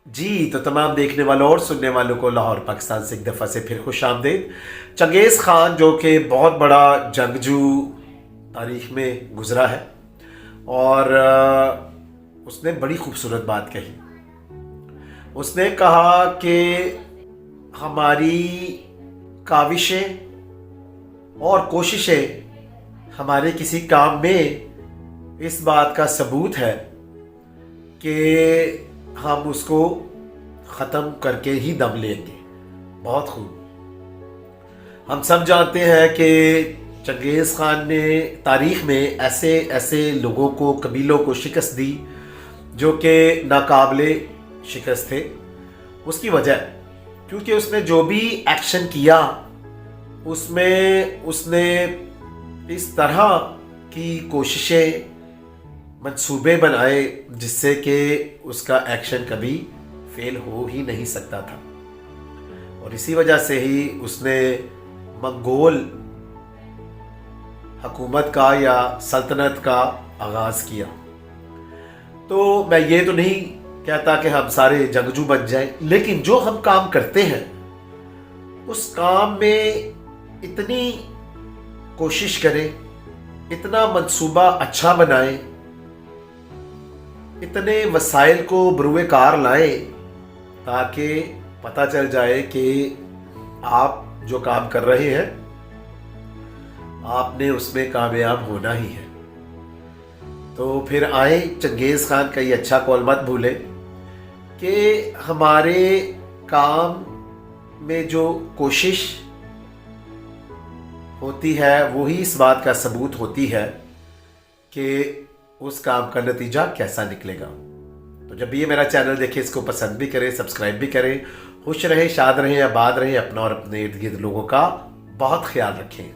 جی تو تمام دیکھنے والوں اور سننے والوں کو لاہور پاکستان سے ایک دفعہ سے پھر خوش آمدید۔ چنگیز خان جو کہ بہت بڑا جنگجو تاریخ میں گزرا ہے، اور اس نے بڑی خوبصورت بات کہی۔ اس نے کہا کہ ہماری کاوشیں اور کوششیں ہمارے کسی کام میں اس بات کا ثبوت ہے کہ ہم اس کو ختم کر کے ہی دم لیں گے۔ بہت خوب۔ ہم سب جانتے ہیں کہ چنگیز خان نے تاریخ میں ایسے لوگوں کو، قبیلوں کو شکست دی جو کہ ناقابل شکست تھے۔ اس کی وجہ کیونکہ اس نے جو بھی ایکشن کیا اس میں اس نے اس طرح کی کوششیں، منصوبے بنائے جس سے کہ اس کا ایکشن کبھی فیل ہو ہی نہیں سکتا تھا، اور اسی وجہ سے ہی اس نے منگول حکومت کا یا سلطنت کا آغاز کیا۔ تو میں یہ تو نہیں کہتا کہ ہم سارے جنگجو بن جائیں، لیکن جو ہم کام کرتے ہیں اس کام میں اتنی کوشش کریں، اتنا منصوبہ اچھا بنائیں، اتنے وسائل کو بروئے کار لائیں تاکہ پتہ چل جائے کہ آپ جو کام کر رہے ہیں آپ نے اس میں کامیاب ہونا ہی ہے۔ تو پھر آئیں، چنگیز خان کا یہ اچھا قول مت بھولیں کہ ہمارے کام میں جو کوشش ہوتی ہے وہی اس بات کا ثبوت ہوتی ہے کہ اس کام کا نتیجہ کیسا نکلے گا۔ تو جب بھی یہ میرا چینل دیکھیں اس کو پسند بھی کریں، سبسکرائب بھی کریں۔ خوش رہیں، شاد رہیں، آباد رہیں، اپنا اور اپنے ارد گرد لوگوں کا بہت خیال رکھیں۔